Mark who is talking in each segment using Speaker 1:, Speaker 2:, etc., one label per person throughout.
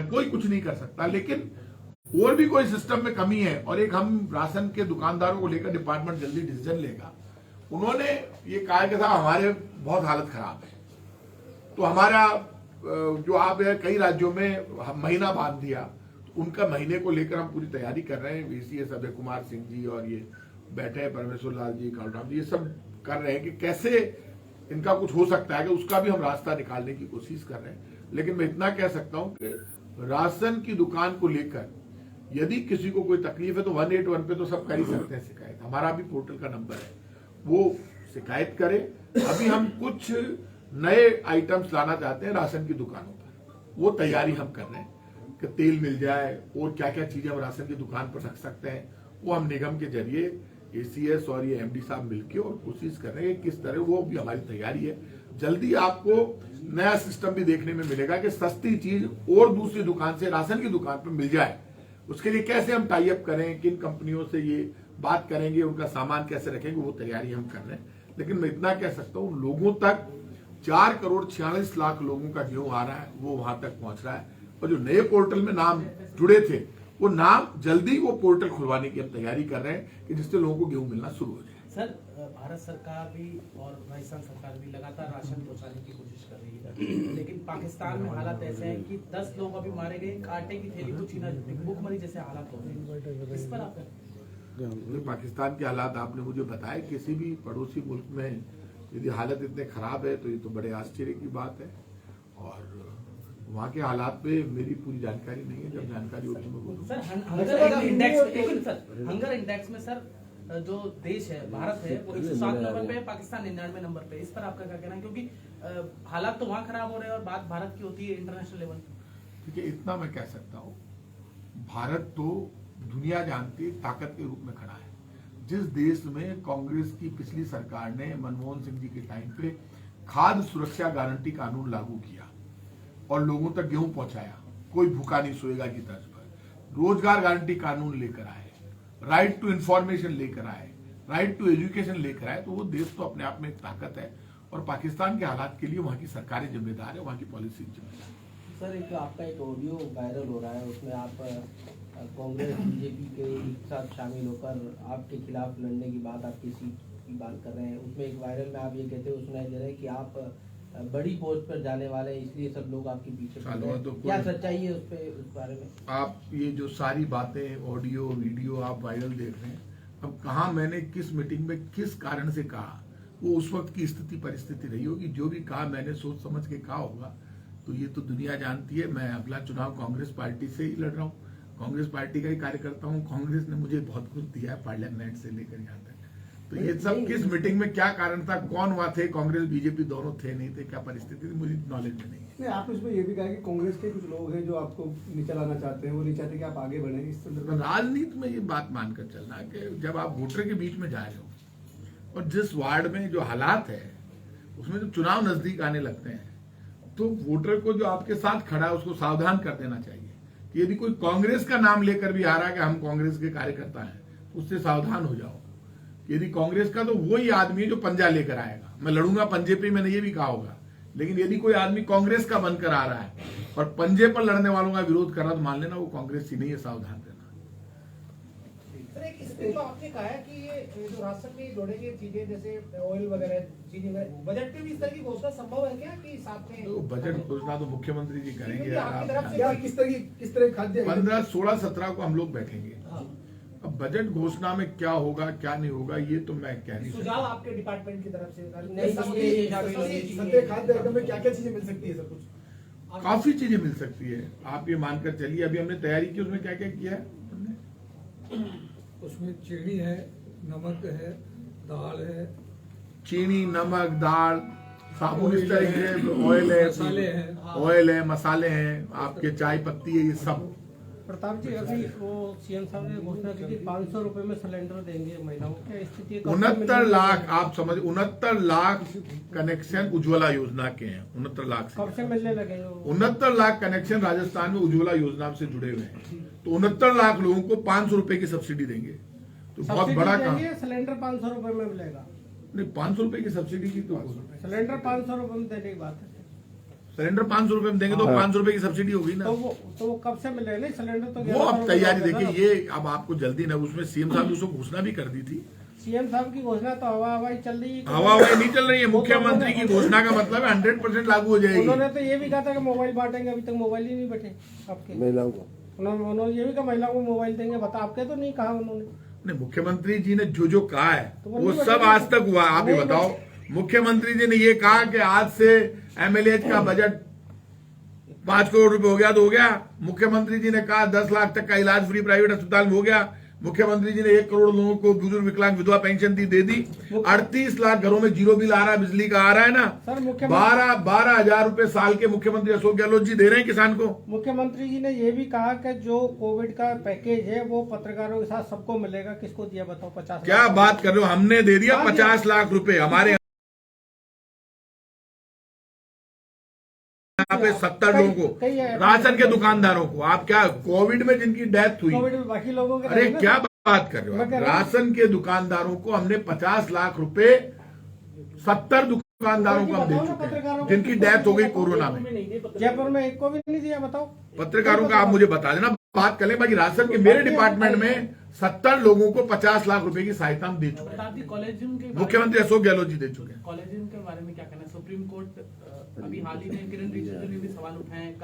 Speaker 1: कोई कुछ नहीं कर सकता। लेकिन और भी कोई सिस्टम में कमी है, और एक हम राशन के दुकानदारों को लेकर डिपार्टमेंट जल्दी डिसीजन लेगा। उन्होंने ये कहा कि साहब हमारे बहुत हालत खराब है, तो हमारा जो आप है कई राज्यों में हम महीना बांध दिया, तो उनका महीने को लेकर हम पूरी तैयारी कर रहे हैं। VCS अभय कुमार सिंह जी और ये बैठे हैं, परमेश्वर लाल जी, कालराम जी, ये सब कर रहे हैं कि कैसे इनका कुछ हो सकता है, कि उसका भी हम रास्ता निकालने की कोशिश कर रहे हैं। लेकिन मैं इतना कह सकता हूं कि राशन की दुकान को लेकर यदि किसी को कोई तकलीफ है तो 181 पे तो सब कर ही सकते हैं शिकायत। हमारा भी पोर्टल का नंबर है, वो शिकायत करे। अभी हम कुछ नए आइटम्स लाना चाहते हैं राशन की दुकानों पर, वो तैयारी हम कर रहे हैं कि तेल मिल जाए और क्या क्या चीजें हम राशन की दुकान पर रख सकते हैं। वो हम निगम के जरिए ACS और ये MD साहब मिलकर और कोशिश कर रहे हैं किस तरह, वो भी हमारी तैयारी है। जल्दी आपको नया सिस्टम भी देखने में मिलेगा कि सस्ती चीज और दूसरी दुकान से राशन की दुकान पर मिल जाए। उसके लिए कैसे हम टाई अप करें, किन कंपनियों से ये बात करेंगे, उनका सामान कैसे रखेंगे, वो तैयारी हम कर रहे हैं। लेकिन मैं इतना कह सकता हूँ, लोगों तक 4,46,00,000 लोगों का गेहूं आ रहा है, वो वहां तक पहुंच रहा है। और जो नए पोर्टल में नाम जुड़े थे, वो नाम जल्दी वो पोर्टल खुलवाने की हम तैयारी कर रहे हैं कि जिससे लोगों को गेहूं मिलना शुरू हो जाए।
Speaker 2: सर, भारत सरकार भी और राजस्थान सरकार भी लगातार राशन पहुंचाने की कोशिश कर रही है, लेकिन पाकिस्तान में हालात ऐसे हैं कि 10 लोग अभी मारे गए, आटे की थैली को छीना, भूखमरी जैसे हालात हो रहे हैं। इस पर आप
Speaker 1: पाकिस्तान के हालात आपने मुझे बताया, किसी भी पड़ोसी मुल्क में यदि हालत इतने खराब है तो ये तो बड़े आश्चर्य की बात है। और वहाँ के हालात पे मेरी पूरी जानकारी नहीं है, जब जानकारी होगी मैं बोलूँगा।
Speaker 2: सर, हंगर इंडेक्स में सर जो देश है भारत है वो 107 नंबर पे है, पाकिस्तान 99 नंबर पे। इस पर आपका क्या कहना है, क्योंकि हालात तो वहाँ खराब हो रहे हैं और बात भारत की होती है इंटरनेशनल लेवल।
Speaker 1: देखिए, इतना मैं कह सकता हूँ, भारत तो दुनिया जानती ताकत के रूप में खड़ा है। जिस देश में कांग्रेस की पिछली सरकार ने मनमोहन सिंह जी के टाइम पे खाद्य सुरक्षा गारंटी कानून लागू किया और लोगों तक गेहूं पहुंचाया, कोई भूखा नहीं सोएगा की तर्ज पर, रोजगार गारंटी कानून लेकर आए, राइट टू इंफॉर्मेशन लेकर आए, राइट टू एजुकेशन लेकर आए, तो वो देश तो अपने आप में एक ताकत है। और पाकिस्तान के हालात के लिए वहाँ की सरकारें जिम्मेदार है, वहाँ की पॉलिसी जिम्मेदार है।
Speaker 3: सर, एक आपका एक ऑडियो वायरल हो रहा है, उसमें आप कांग्रेस BJP के साथ शामिल होकर आपके खिलाफ लड़ने की बात, आपकी सीट की बात कर रहे हैं। उसमें एक वायरल में आप ये कहते हुए सुनाई दे रहे हैं कि आप बड़ी पोस्ट पर जाने वाले हैं, इसलिए सब लोग आपके पीछे पड़ रहे हैं। तो क्या सच्चाई है उस बारे में? आप
Speaker 1: ये जो सारी बातें ऑडियो वीडियो आप वायरल देख रहे हैं, अब कहाँ मैंने किस मीटिंग में किस कारण से कहा, वो उस वक्त की स्थिति परिस्थिति रही होगी। जो भी कहा मैंने सोच समझ के कहा होगा, तो ये तो दुनिया जानती है। मैं अगला चुनाव कांग्रेस पार्टी से ही लड़ रहा हूँ, कांग्रेस पार्टी का ही कार्यकर्ता हूँ। कांग्रेस ने मुझे बहुत कुछ दिया है, पार्लियामेंट से लेकर यहाँ तक। तो ये सब किस मीटिंग में क्या कारण था, कौन वहाँ थे, कांग्रेस BJP दोनों थे नहीं थे, क्या परिस्थिति थी, मुझे नॉलेज में नहीं है।
Speaker 4: आपने इसमें ये भी कहा कि कांग्रेस के कुछ लोग हैं जो आपको नीचे लाना चाहते हैं, वो नहीं चाहते कि आप आगे बढ़े। इस संदर्भ में
Speaker 1: राजनीति में ये बात मानकर चलना है कि जब आप वोटर के बीच में जा रहे हो और जिस वार्ड में जो हालात है उसमें जब चुनाव नजदीक आने लगते हैं, तो वोटर को जो आपके साथ खड़ा है उसको सावधान कर देना चाहिए कि यदि कोई कांग्रेस का नाम लेकर भी आ रहा है कि हम कांग्रेस के कार्यकर्ता हैं, उससे सावधान हो जाओ। यदि कांग्रेस का, तो वही आदमी है जो पंजा लेकर आएगा। मैं लड़ूंगा पंजे पे, मैंने ये भी कहा होगा। लेकिन यदि कोई आदमी कांग्रेस का बनकर आ रहा है और पंजे पर लड़ने वालों का विरोध कर रहा है, तो मान लेना वो कांग्रेस ही नहीं है, सावधान रहना।
Speaker 5: तो आपने कहा है कि ये जो राशन में जोड़ेंगे चीजें जैसे ऑयल वगैरह, चीनी वगैरह, बजट में भी इस तरह की घोषणा संभव है क्या कि साथ में?
Speaker 1: तो बजट घोषणा तो मुख्यमंत्री जी करेंगे।
Speaker 5: आपकी तरफ से
Speaker 4: किस तरह खाद्य
Speaker 1: 15, 16, 17 को हम लोग बैठेंगे। अब बजट घोषणा में क्या होगा क्या नहीं होगा ये तो मैं कह नहीं सकता।
Speaker 5: सुझाव आपके डिपार्टमेंट की तरफ से
Speaker 4: खाद्य आइटम में क्या क्या चीजें मिल सकती है? सब कुछ
Speaker 1: काफी चीजें मिल सकती है, आप ये मानकर चलिए। अभी हमने तैयारी की, उसमें क्या क्या किया है हमने?
Speaker 6: उसमें चीनी है, नमक है, दाल है,
Speaker 1: चीनी, नमक, दाल, साबुन, इस तरह के ऑयल है,
Speaker 6: मसाले हैं,
Speaker 1: ऑयल है, मसाले हैं, आपके चाय पत्ती है, ये सब।
Speaker 7: प्रताप जी, अभी वो CM साहब ने घोषणा की थी 500 रुपए में सिलेंडर देंगे महिलाओं को, क्या स्थिति?
Speaker 1: 69 लाख, आप समझ, 69 लाख कनेक्शन उज्ज्वला योजना के हैं। 69 लाख
Speaker 7: कब से मिलने लगे?
Speaker 1: 69 लाख कनेक्शन राजस्थान में उज्ज्वला योजना से जुड़े हुए हैं। तो 69 लाख लोगों को 500 रुपए की सब्सिडी देंगे, तो बहुत बड़ा काम।
Speaker 7: सिलेंडर 500 रुपए में मिलेगा?
Speaker 1: नहीं, 500 रुपए की सब्सिडी की तो
Speaker 7: सिलेंडर 500 रुपए में देने की बात है।
Speaker 1: सिलेंडर 500 रुपए में देंगे तो 500 रुपए की सब्सिडी होगी ना।
Speaker 7: तो वो कब से मिले नहीं सिलेंडर तो
Speaker 1: वो अब तैयारी देखिए, ये अब आपको जल्दी ना, उसमें सीएम साहब ने उसको घोषणा भी कर दी थी।
Speaker 7: सीएम साहब की घोषणा तो हवाई चल रही है,
Speaker 1: हवा नहीं चल रही है, मुख्यमंत्री की घोषणा का मतलब है 100% लागू हो जाएगी।
Speaker 7: उन्होंने तो ये भी कहा था कि मोबाइल बांटेंगे, अभी तक मोबाइल ही नहीं बटे आपके
Speaker 8: महिलाओं को।
Speaker 7: उन्होंने ये भी कहा महिलाओं को मोबाइल देंगे, बता आपके तो नहीं कहा उन्होंने।
Speaker 1: नहीं, मुख्यमंत्री जी ने जो जो कहा है
Speaker 7: तो
Speaker 1: वो
Speaker 7: नहीं
Speaker 1: सब आज तक हुआ। आप ही
Speaker 7: नहीं
Speaker 1: बताओ, मुख्यमंत्री जी ने ये कहा कि आज से एमएलए का बजट 5 करोड़ रुपए हो गया तो हो गया। मुख्यमंत्री जी ने कहा 10 लाख तक का इलाज फ्री प्राइवेट अस्पताल में हो गया। मुख्यमंत्री जी ने 1 करोड़ लोगों को बुजुर्ग विकलांग विधवा पेंशन दे दी। 38 लाख घरों में जीरो बिल आ रहा है, बिजली का आ रहा है ना।
Speaker 7: सर
Speaker 1: 12 हजार रुपए साल के मुख्यमंत्री अशोक गहलोत जी दे रहे हैं किसान को।
Speaker 7: मुख्यमंत्री जी ने ये भी कहा कि जो कोविड का पैकेज है वो पत्रकारों के साथ सबको मिलेगा। किसको दिया बताओ? 50
Speaker 1: क्या बात कर रहे हो? हमने दे दिया 50 लाख रुपए हमारे यहाँ पे 70 लोगों को, राशन के दुकानदारों को। आप क्या कोविड में जिनकी डेथ हुई,
Speaker 7: कोविड में बाकी लोगों के
Speaker 1: अरे क्या बात कर रहे हो आप? राशन के दुकानदारों को हमने 50 लाख रुपए 70 दुकानदारों को हम दे चुके हैं जिनकी डेथ हो गई कोरोना में।
Speaker 7: जयपुर में एक को भी नहीं दिया बताओ।
Speaker 1: पत्रकारों का आप मुझे बता देना, बात कर लें। बाकी राशन के मेरे डिपार्टमेंट में 70 लोगों को 50 लाख रुपए की सहायता हम दे चुके हैं।
Speaker 2: कॉलेजियम के
Speaker 1: मुख्यमंत्री अशोक गहलोत जी दे चुके हैं।
Speaker 2: कॉलेजियम के बारे में क्या कहना है? सुप्रीम कोर्ट अभी हाल ही में किरण रिजिजू ने भी सवाल उठाए हैं।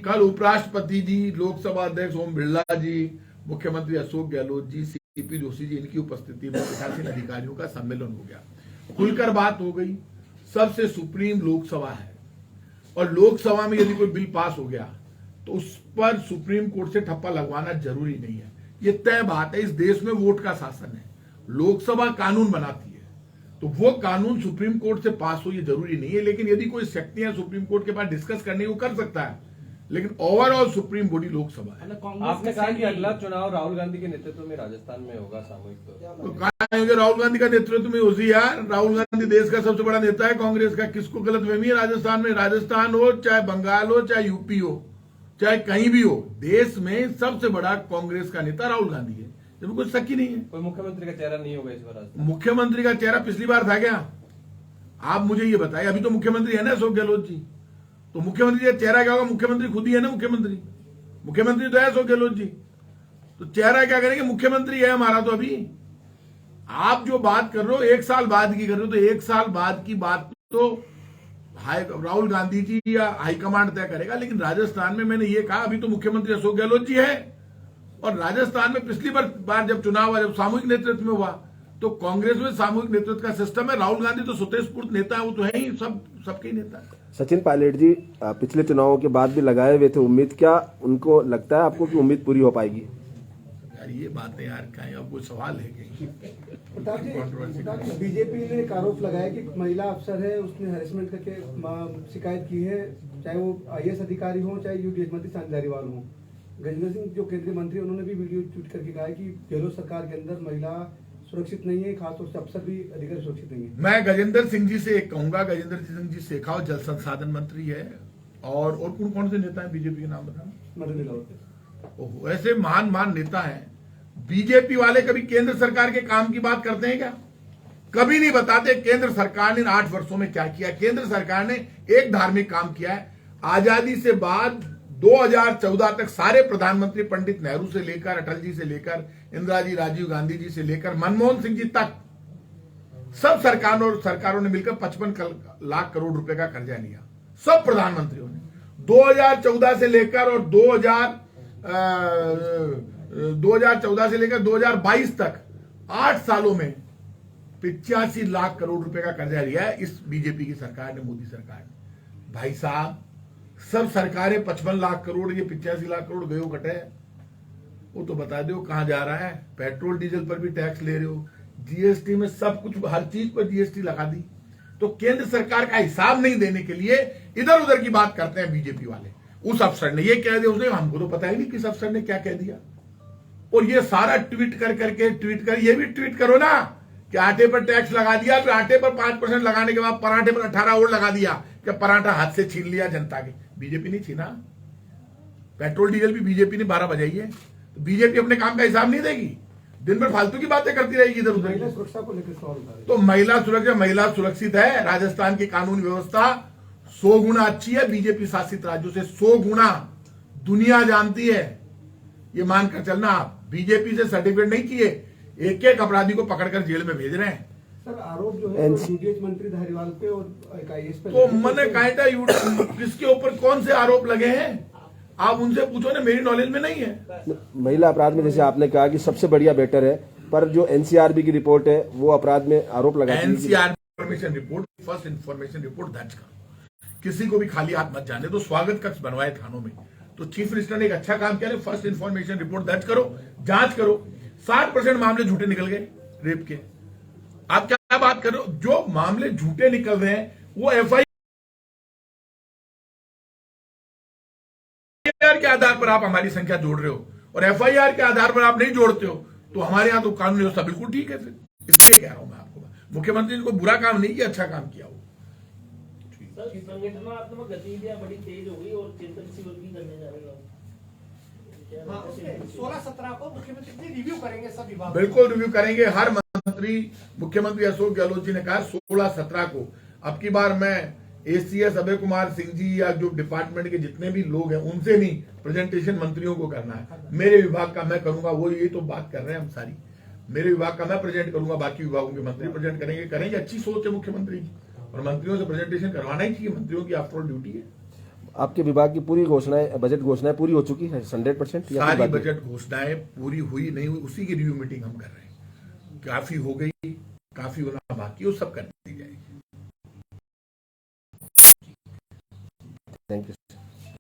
Speaker 2: कल
Speaker 1: उपराष्ट्रपति जी, लोकसभा अध्यक्ष ओम बिरला जी, मुख्यमंत्री अशोक गहलोत जी, सीपी जोशी जी, इनकी उपस्थिति में पीठासीन अधिकारियों का सम्मेलन हो गया। खुलकर बात हो गई। सबसे सुप्रीम लोकसभा है और लोकसभा में यदि कोई बिल पास हो गया तो उस पर सुप्रीम कोर्ट से ठप्पा लगवाना जरूरी नहीं है। ये तय बात है। इस देश में वोट का शासन है, लोकसभा कानून बनाती है, तो वो कानून सुप्रीम कोर्ट से पास हो ये जरूरी नहीं है। लेकिन यदि कोई शक्तियां सुप्रीम कोर्ट के पास डिस्कस करने को कर सकता है, लेकिन ओवरऑल सुप्रीम बॉडी लोकसभा है।
Speaker 9: आपने कहा कि अगला चुनाव राहुल गांधी के नेतृत्व में राजस्थान में होगा सामूहिक
Speaker 1: तो कहा राहुल गांधी का नेतृत्व में उसी यार, राहुल गांधी देश का सबसे बड़ा नेता है कांग्रेस का। किसको गलतफहमी है राजस्थान में? राजस्थान हो चाहे बंगाल हो चाहे यूपी हो चाहे कहीं भी हो, देश में सबसे बड़ा कांग्रेस का नेता राहुल गांधी है, इसमें कुछ शक ही नहीं है।
Speaker 9: कोई मुख्यमंत्री का चेहरा नहीं होगा इस बार?
Speaker 1: मुख्यमंत्री का चेहरा पिछली बार था क्या? आप मुझे ये बताइए। अभी तो मुख्यमंत्री है ना अशोक गहलोत जी, तो मुख्यमंत्री का चेहरा क्या होगा? मुख्यमंत्री खुद ही है ना मुख्यमंत्री तो है अशोक गहलोत जी, तो चेहरा क्या करेंगे? मुख्यमंत्री है हमारा। तो अभी आप जो बात कर रहे हो 1 साल बाद की कर रहे हो, तो 1 साल बाद की बात तो राहुल गांधी जी या हाईकमांड तय करेगा। लेकिन राजस्थान में मैंने ये कहा, अभी तो मुख्यमंत्री अशोक गहलोत जी है, और राजस्थान में पिछली बार जब चुनाव हुआ, जब सामूहिक नेतृत्व में हुआ, तो कांग्रेस में सामूहिक नेतृत्व का सिस्टम है। राहुल गांधी तो स्वतःस्फूर्त नेता है, वो तो है ही, सबके नेता है।
Speaker 8: सचिन पायलट जी पिछले चुनावों के बाद भी लगाए हुए थे उम्मीद, क्या उनको लगता है आपको कि उम्मीद पूरी हो पाएगी?
Speaker 1: यार ये बातें यार क्या है, अब कोई सवाल है कि
Speaker 4: प्रताप जी, बीजेपी ने एक आरोप लगाया कि महिला अफसर है, उसने हैरेसमेंट करके शिकायत की है, चाहे वो IAS अधिकारी हो चाहे यूडीएच मंत्री सानी धारीवाल हो। गजेंद्र सिंह जो केंद्रीय मंत्री, उन्होंने भी वीडियो ट्वीट करके कहा है कि गहलोत सरकार के अंदर महिला सुरक्षित नहीं है, खासतौर से अफसर भी अधिकारी सुरक्षित नहीं है। मैं
Speaker 1: गजेंद्र सिंह जी से एक कहूंगा, गजेंद्र सिंह जी शेखावत जल संसाधन मंत्री है, और कौन से नेता है बीजेपी के नाम बताना?
Speaker 4: मदन लाहौर।
Speaker 1: ऐसे महान नेता हैं। बीजेपी वाले कभी केंद्र सरकार के काम की बात करते हैं क्या? कभी नहीं बताते केंद्र सरकार ने 8 वर्षों में क्या किया। केंद्र सरकार ने एक धार्मिक काम किया है। आजादी से बाद 2014 तक सारे प्रधानमंत्री, पंडित नेहरू से लेकर, अटल जी से लेकर, इंदिरा जी, राजीव गांधी जी से लेकर, मनमोहन सिंह जी तक, सब सरकारों ने मिलकर 55 लाख करोड़ रुपए का कर्जा लिया, सब प्रधानमंत्रियों ने। 2014 से लेकर और 2014 से लेकर 2022 तक 8 सालों में 85 लाख करोड़ रुपए का कर्जा लिया है इस बीजेपी की सरकार ने, मोदी सरकार ने। भाई साहब, सब सरकारें 55 लाख करोड़, ये 85 लाख करोड़ गए हो कटे, वो तो बता दो कहां जा रहा है। पेट्रोल डीजल पर भी टैक्स ले रहे हो, जीएसटी में सब कुछ, हर चीज पर जीएसटी लगा दी। तो केंद्र सरकार का हिसाब नहीं देने के लिए इधर उधर की बात करते हैं बीजेपी वाले। उस अफसर ने ये कह दिया, उसने, हमको तो पता ही नहीं किस अफसर ने क्या कह दिया। और ये सारा ट्वीट कर ये भी ट्वीट करो ना कि आटे पर टैक्स लगा दिया, फिर आटे पर 5% लगाने के बाद पराठे पर 18 और लगा दिया कि पराठा हाथ से छीन लिया जनता के। बीजेपी नहीं छीना, पेट्रोल डीजल भी बीजेपी ने 12 बजाई है। तो बीजेपी अपने काम का हिसाब नहीं देगी, दिन भर फालतू की बातें करती रहेगी इधर उधर।
Speaker 4: सुरक्षा को लेकर सवाल उठा रहे हैं।
Speaker 1: तो महिला सुरक्षित है। राजस्थान की कानून व्यवस्था 100 गुना अच्छी है बीजेपी शासित राज्यों से, 100 गुना। दुनिया जानती है, ये मानकर चलना। आप बीजेपी से सर्टिफिकेट नहीं चाहिए, एक एक अपराधी को पकड़कर जेल में भेज रहे हैं।
Speaker 4: सर आरोप जो है यूडीएच मंत्री धारीवाल पे और आईएएस पे
Speaker 1: तो मैंने कहा किसके ऊपर कौन से आरोप लगे हैं, आप उनसे पूछो ना, मेरी नॉलेज में नहीं है।
Speaker 8: महिला अपराध में जैसे आपने कहा कि सबसे बढ़िया बेटर है, पर जो एनसीआरबी की रिपोर्ट है वो अपराध में आरोप लगाती है।
Speaker 1: NCR information report, first information report दर्ज करो। किसी को भी खाली हाथ मत जाने तो, स्वागत कक्ष बनवाए थानों में। तो चीफ मिनिस्टर ने एक अच्छा काम किया, फर्स्ट इन्फॉर्मेशन रिपोर्ट दर्ज करो, जांच करो। 60% मामले झूठे निकल गए रेप के। आप क्या बात कर रहे हो? जो मामले झूठे निकल रहे हैं वो एफआईआर के आधार पर आप हमारी संख्या जोड़ रहे हो, और एफआईआर के आधार पर आप नहीं जोड़ते हो, तो हमारे यहां तो कानून व्यवस्था बिल्कुल ठीक है। फिर इसलिए कह रहा हूं मैं आपको, मुख्यमंत्री ने कोई बुरा काम नहीं किया, अच्छा काम किया। वो
Speaker 10: संगठनात्मक गतिविधियां बड़ी तेज हो गई और चिंतन शिविर भी करने जा रहे हैं।
Speaker 5: 16-17 को मुख्यमंत्री रिव्यू करेंगे सब विभाग,
Speaker 1: बिल्कुल रिव्यू करेंगे। हर मंत्री, मुख्यमंत्री अशोक गहलोत जी ने कहा 16-17 को। अब की बार मैं एसीएस अभय कुमार सिंह जी या जो डिपार्टमेंट के जितने भी लोग हैं उनसे नहीं, प्रेजेंटेशन मंत्रियों को करना है। मेरे विभाग का मैं करूंगा, वो ये तो बात कर रहे हैं हम सारी। मेरे विभाग का मैं प्रेजेंट करूंगा, बाकी विभागों के मंत्री प्रेजेंट करेंगे। अच्छी सोच है मुख्यमंत्री की, और मंत्रियों से प्रेजेंटेशन करवाना ही चाहिए, मंत्रियों की आफ्टर ऑल ड्यूटी है।
Speaker 8: आपके विभाग की पूरी घोषणाएं, बजट घोषणाएं पूरी हो चुकी है 100%?
Speaker 1: सारी बजट घोषणाएं पूरी हुई नहीं हुई, उसी की रिव्यू मीटिंग हम कर रहे हैं। काफी हो गई, काफी होना बाकी, वो सब कर दी जाएगी।
Speaker 8: Thank you.